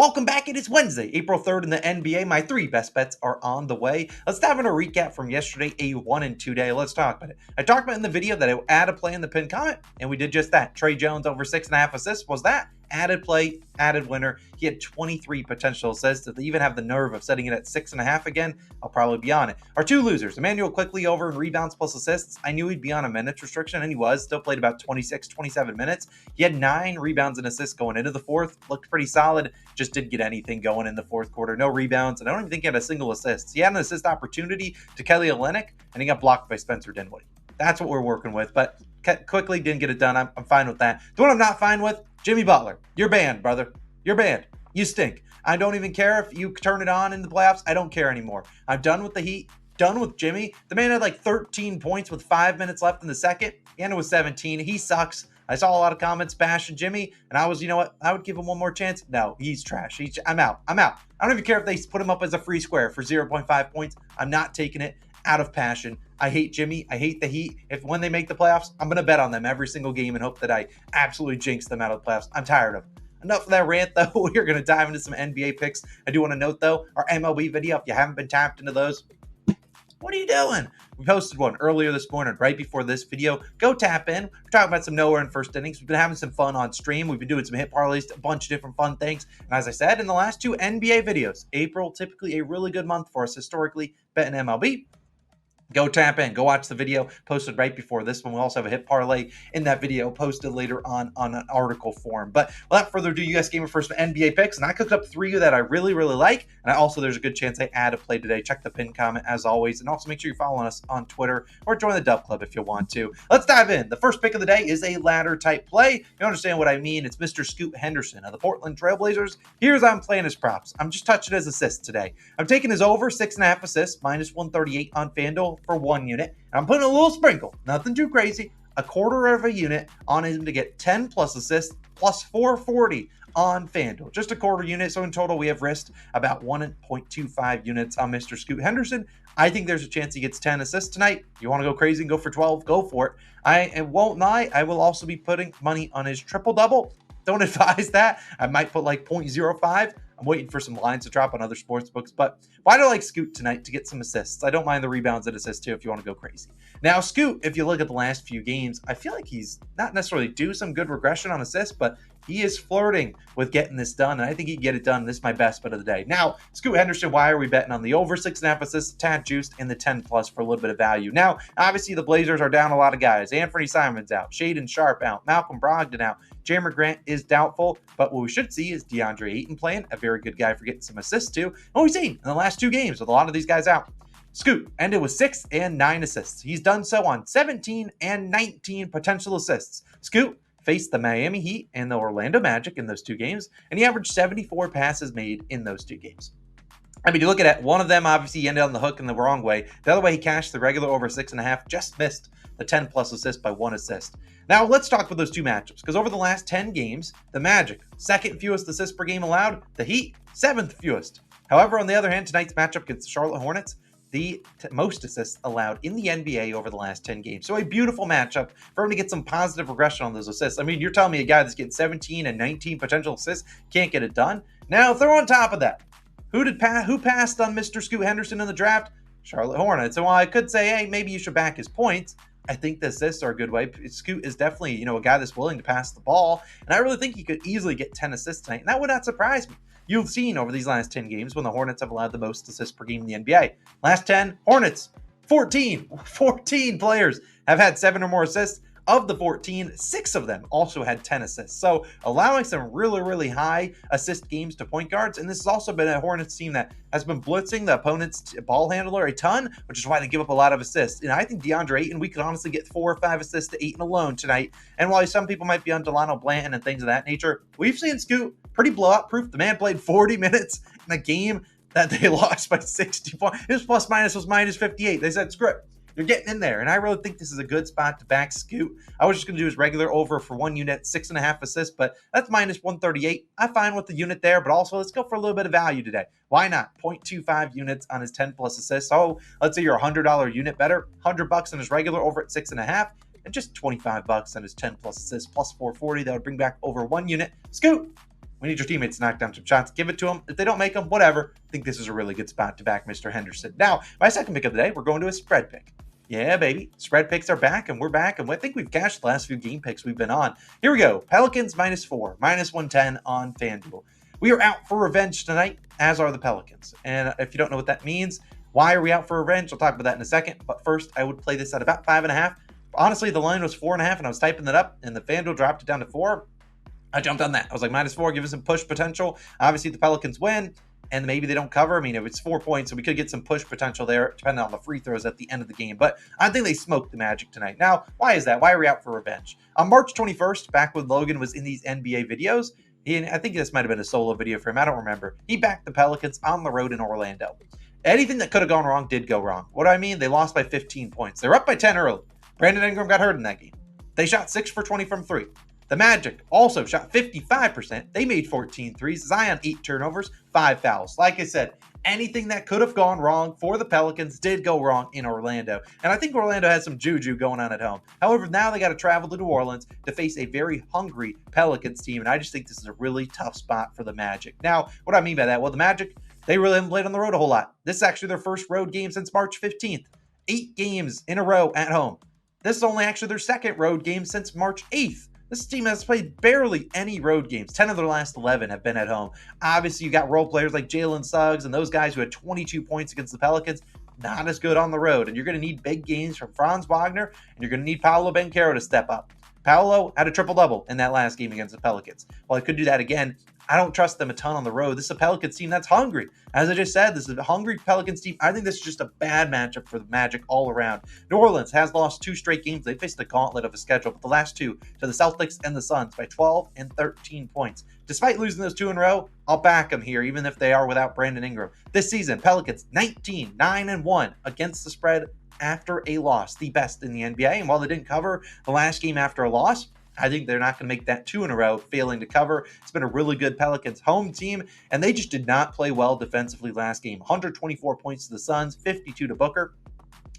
Welcome back. It is Wednesday, April 3rd in the NBA. My three best bets are on the way. Let's dive into a recap from yesterday, a 1 and 2 day. Let's talk about it. I talked about in the video that I would add a play in the pinned comment, and we did just that. Trey Jones over 6.5 assists was that. Added play, added winner. He had 23 potential assists. If they even have the nerve of setting it at 6.5 again, I'll probably be on it. Our two losers, Emmanuel quickly over in rebounds plus assists. I knew he'd be on a minutes restriction, and he was. Still played about 26, 27 minutes. He had 9 rebounds and assists going into the fourth. Looked pretty solid. Just didn't get anything going in the fourth quarter. No rebounds, and I don't even think he had a single assist. He had an assist opportunity to Kelly Olynyk, and he got blocked by Spencer Dinwiddie. That's what we're working with, but quickly didn't get it done. I'm fine with that. The one I'm not fine with, Jimmy Butler. You're banned, brother. You're banned. You stink. I don't even care if you turn it on in the playoffs. I don't care anymore. I'm done with the Heat. Done with Jimmy. The man had like 13 points with 5 minutes left in the second. He ended with 17. He sucks. I saw a lot of comments bashing Jimmy, and I was, you know what? I would give him one more chance. No, he's trash. I'm out. I don't even care if they put him up as a free square for 0.5 points. I'm not taking it out of passion. I hate Jimmy. I hate the Heat. If when they make the playoffs, I'm going to bet on them every single game and hope that I absolutely jinx them out of the playoffs. I'm tired of them. Enough of that rant, though. We're going to dive into some NBA picks. I do want to note, though, our MLB video, if you haven't been tapped into those, what are you doing? We posted one earlier this morning, right before this video. Go tap in. We're talking about some nowhere in first innings. We've been having some fun on stream. We've been doing some hit parlays, a bunch of different fun things. And as I said in the last two NBA videos, April, typically a really good month for us historically, betting MLB. Go tap in. Go watch the video posted right before this one. We also have a hit parlay in that video posted later on an article form. But without further ado, you guys gave me first NBA picks, and I cooked up 3 that I really, really like. And there's a good chance I add a play today. Check the pinned comment as always. And also make sure you're following us on Twitter or join the DubClub if you want to. Let's dive in. The first pick of the day is a ladder type play. You understand what I mean. It's Mr. Scoot Henderson of the Portland Trailblazers. Here's how I'm playing his props. I'm just touching his assists today. I'm taking his over 6.5 assists, minus 138 on FanDuel for 1 unit. And I'm putting a little sprinkle, nothing too crazy, a quarter of a unit on him to get 10 plus assists plus 440 on FanDuel. Just a quarter unit. So in total, we have risked about 1.25 units on Mr. Scoot Henderson. I think there's a chance he gets 10 assists tonight. You want to go crazy and go for 12? Go for it. I won't lie. I will also be putting money on his triple double. Don't advise that. I might put like 0.05. I'm waiting for some lines to drop on other sports books, but why do I like Scoot tonight to get some assists? I don't mind the rebounds and assists too if you want to go crazy. Now, Scoot, if you look at the last few games, I feel like he's not necessarily due some good regression on assists, but he is flirting with getting this done, and I think he can get it done. This is my best bet of the day. Now, Scoot Henderson, why are we betting on the over 6.5 assists, tad juiced, and the 10 plus for a little bit of value? Now, obviously, the Blazers are down a lot of guys. Anthony Simon's out, Shaedon Sharpe out, Malcolm Brogdon out, Jerami Grant is doubtful, but what we should see is DeAndre Ayton playing, a very good guy for getting some assists too. What we've seen in the last 2 games with a lot of these guys out. Scoot ended with 6 and 9 assists. He's done so on 17 and 19 potential assists. Scoot faced the Miami Heat and the Orlando Magic in those 2 games, and he averaged 74 passes made in those 2 games. I mean, you look at it, one of them, obviously, he ended on the hook in the wrong way. The other way, he cashed the regular over 6.5, just missed the 10 plus assist by 1 assist. Now, let's talk about those 2 matchups, because over the last 10 games, the Magic, 2nd fewest assists per game allowed, the Heat, 7th fewest. However, on the other hand, tonight's matchup against the Charlotte Hornets, the most assists allowed in the NBA over the last 10 games. So a beautiful matchup for him to get some positive regression on those assists. I mean, you're telling me a guy that's getting 17 and 19 potential assists can't get it done? Now, throw on top of that, who passed on Mr. Scoot Henderson in the draft? Charlotte Hornets. And while I could say, hey, maybe you should back his points, I think the assists are a good way. Scoot is definitely, a guy that's willing to pass the ball. And I really think he could easily get 10 assists tonight. And that would not surprise me. You've seen over these last 10 games when the Hornets have allowed the most assists per game in the NBA. Last 10, Hornets, 14 players have had 7 or more assists. Of the 14, 6 of them also had 10 assists. So allowing some really, really high assist games to point guards. And this has also been a Hornets team that has been blitzing the opponent's ball handler a ton, which is why they give up a lot of assists. And I think DeAndre Ayton, we could honestly get 4 or 5 assists to Ayton alone tonight. And while some people might be on Delano Blanton and things of that nature, we've seen Scoot pretty blowout proof. The man played 40 minutes in a game that they lost by 60 points. His plus minus was minus 58. They said, screw it. You're getting in there, and I really think this is a good spot to back Scoot. I was just going to do his regular over for 1 unit, 6.5 assists, but that's minus 138. I'm fine with the unit there, but also let's go for a little bit of value today. Why not? 0.25 units on his 10 plus assists. So let's say you're a $100 unit better, $100 on his regular over at 6.5, and just $25 on his 10 plus assists plus 440. That would bring back over 1 unit. Scoot, We need your teammates to knock down some shots. Give it to them. If they don't make them, whatever. I think this is a really good spot to back Mr. Henderson. Now, my second pick of the day, we're going to a spread pick. Yeah, baby. Spread picks are back, and we're back. And I think we've cashed the last few game picks we've been on. Here we go. Pelicans -4, -110 on FanDuel. We are out for revenge tonight, as are the Pelicans. And if you don't know what that means, why are we out for revenge? I'll talk about that in a second. But first, I would play this at about 5.5. Honestly, the line was 4.5, and I was typing that up, and the FanDuel dropped it down to 4. I jumped on that. I was like, -4, give us some push potential. Obviously, the Pelicans win, and maybe they don't cover. I mean, if it's 4 points, so we could get some push potential there, depending on the free throws at the end of the game. But I think they smoked the Magic tonight. Now, why is that? Why are we out for revenge? On March 21st, back when Logan was in these NBA videos, and I think this might have been a solo video for him, I don't remember. He backed the Pelicans on the road in Orlando. Anything that could have gone wrong did go wrong. What do I mean? They lost by 15 points. They were up by 10 early. Brandon Ingram got hurt in that game. They shot 6 for 20 from 3. The Magic also shot 55%. They made 14 threes. Zion 8 turnovers, 5 fouls. Like I said, anything that could have gone wrong for the Pelicans did go wrong in Orlando. And I think Orlando has some juju going on at home. However, now they got to travel to New Orleans to face a very hungry Pelicans team. And I just think this is a really tough spot for the Magic. Now, what do I mean by that? Well, the Magic, they really haven't played on the road a whole lot. This is actually their first road game since March 15th. 8 games in a row at home. This is only actually their second road game since March 8th. This team has played barely any road games. 10 of their last 11 have been at home. Obviously, you got role players like Jalen Suggs and those guys who had 22 points against the Pelicans. Not as good on the road. And you're going to need big games from Franz Wagner, and you're going to need Paolo Banchero to step up. Paolo had a triple-double in that last game against the Pelicans. While I could do that again, I don't trust them a ton on the road. This is a Pelicans team that's hungry. As I just said, this is a hungry Pelicans team. I think this is just a bad matchup for the Magic all around. New Orleans has lost 2 straight games. They faced the gauntlet of a schedule, but the last 2 to the Celtics and the Suns by 12 and 13 points. Despite losing those 2 in a row, I'll back them here, even if they are without Brandon Ingram. This season, Pelicans 19, 9-1 against the spread after a loss, the best in the NBA. And while they didn't cover the last game after a loss, I think they're not going to make that 2 in a row, failing to cover. It's been a really good Pelicans home team, and they just did not play well defensively last game. 124 points to the Suns, 52 to Booker.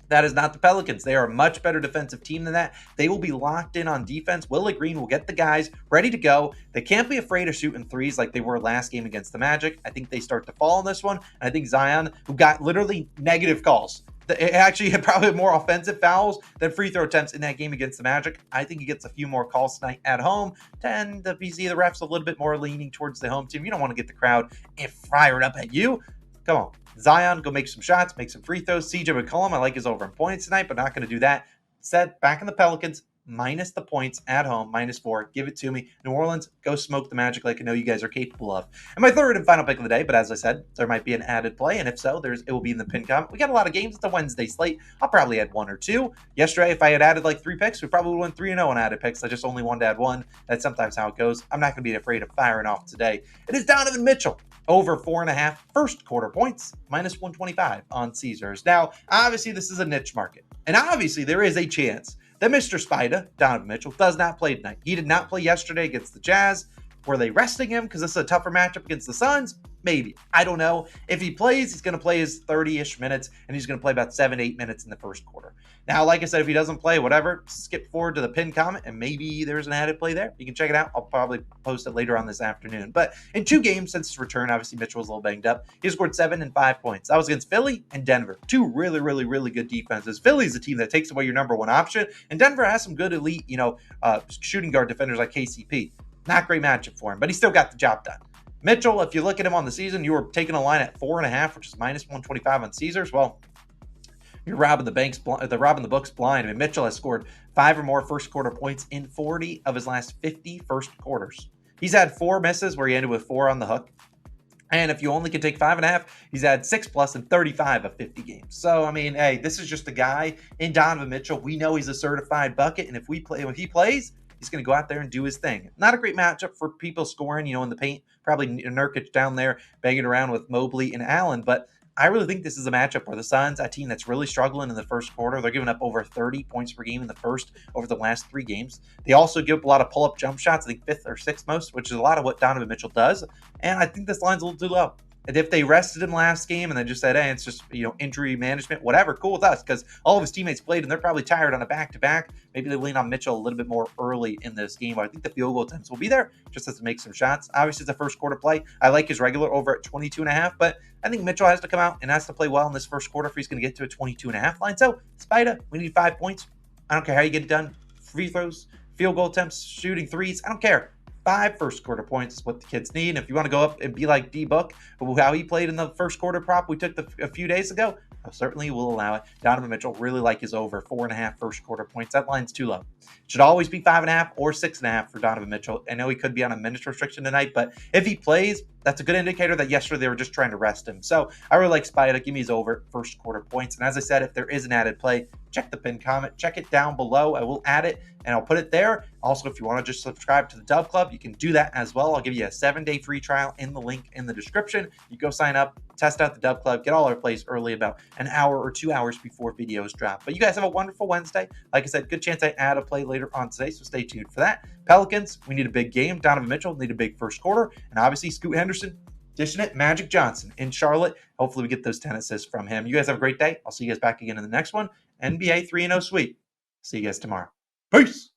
That is not the Pelicans. They are a much better defensive team than that. They will be locked in on defense. Willie Green will get the guys ready to go. They can't be afraid of shooting threes like they were last game against the Magic. I think they start to fall in this one. And I think Zion, who got literally negative calls, it actually had probably more offensive fouls than free throw attempts in that game against the Magic. I think he gets a few more calls tonight at home. Tend to see the refs a little bit more leaning towards the home team. You don't want to get the crowd fired up at you. Come on. Zion, go make some shots, make some free throws. CJ McCollum, I like his over in points tonight, but not going to do that. Instead, back in the Pelicans, minus the points at home, -4. Give it to me. New Orleans, go smoke the Magic like I know you guys are capable of. And my third and final pick of the day, but as I said, there might be an added play, and if so, it will be in the pin comment. We got a lot of games. It's a Wednesday slate. I'll probably add 1 or 2. Yesterday, if I had added like 3 picks, we probably would win 3-0 on added picks. I just only wanted to add 1. That's sometimes how it goes. I'm not going to be afraid of firing off today. It is Donovan Mitchell. Over 4.5 first quarter points, -125 on Caesars. Now, obviously, this is a niche market. And obviously, there is a chance that Mr. Spider, Donovan Mitchell, does not play tonight. He did not play yesterday against the Jazz. Were they resting him because this is a tougher matchup against the Suns? Maybe. I don't know. If he plays, he's going to play his 30-ish minutes, and he's going to play about 7-8 minutes in the first quarter. Now, like I said, if he doesn't play, whatever, skip forward to the pin comment, and maybe there's an added play there. You can check it out. I'll probably post it later on this afternoon. But in 2 games since his return, obviously Mitchell was a little banged up. He scored 7 and 5 points. That was against Philly and Denver. 2 really, really, really good defenses. Philly's a team that takes away your number 1 option, and Denver has some good elite, shooting guard defenders like KCP. Not great matchup for him, but he still got the job done. Mitchell, if you look at him on the season, you were taking a line at 4.5, which is -125 on Caesars. Well, you're robbing the books blind. I mean, Mitchell has scored 5 or more first quarter points in 40 of his last 50 first quarters. He's had 4 misses where he ended with 4 on the hook. And if you only can take 5.5, he's had 6+ in 35 of 50 games. So, I mean, hey, this is just a guy in Donovan Mitchell. We know he's a certified bucket, and if he plays, he's going to go out there and do his thing. Not a great matchup for people scoring, in the paint. Probably Nurkic down there banging around with Mobley and Allen. But I really think this is a matchup where the Suns, a team that's really struggling in the first quarter, they're giving up over 30 points per game in the first over the last 3 games. They also give up a lot of pull-up jump shots, I think 5th or 6th most, which is a lot of what Donovan Mitchell does. And I think this line's a little too low. And if they rested him last game and then just said, hey, it's just, injury management, whatever, cool with us, because all of his teammates played and they're probably tired on a back-to-back. Maybe they lean on Mitchell a little bit more early in this game. But I think the field goal attempts will be there, just has to make some shots. Obviously, it's a first quarter play. I like his regular over at 22.5, but I think Mitchell has to come out and has to play well in this first quarter if he's going to get to a 22.5 line. So, Spida, we need 5 points. I don't care how you get it done. Free throws, field goal attempts, shooting threes. I don't care. 5 first quarter points is what the kids need. And if you want to go up and be like D-Book, how he played in the first quarter prop we took a few days ago, I certainly will allow it. Donovan Mitchell, really like his over 4.5 first quarter points. That line's too low. Should always be 5.5 or 6.5 for Donovan Mitchell. I know he could be on a minutes restriction tonight, but if he plays, that's a good indicator that yesterday they were just trying to rest him. So I really like Spida. Give me his over first quarter points. And as I said, if there is an added play, check the pinned comment. Check it down below. I will add it and I'll put it there. Also, if you want to just subscribe to the DubClub, you can do that as well. I'll give you a 7-day free trial in the link in the description. You go sign up, test out the DubClub, get all our plays early, about an hour or 2 hours before videos drop. But you guys have a wonderful Wednesday. Like I said, good chance I add a play later on today, so stay tuned for that. Pelicans, we need a big game. Donovan Mitchell, need a big first quarter. And obviously, Scoot Henderson, dishing it. Magic Johnson in Charlotte. Hopefully, we get those 10 assists from him. You guys have a great day. I'll see you guys back again in the next one. NBA 3-0 sweep. See you guys tomorrow. Peace.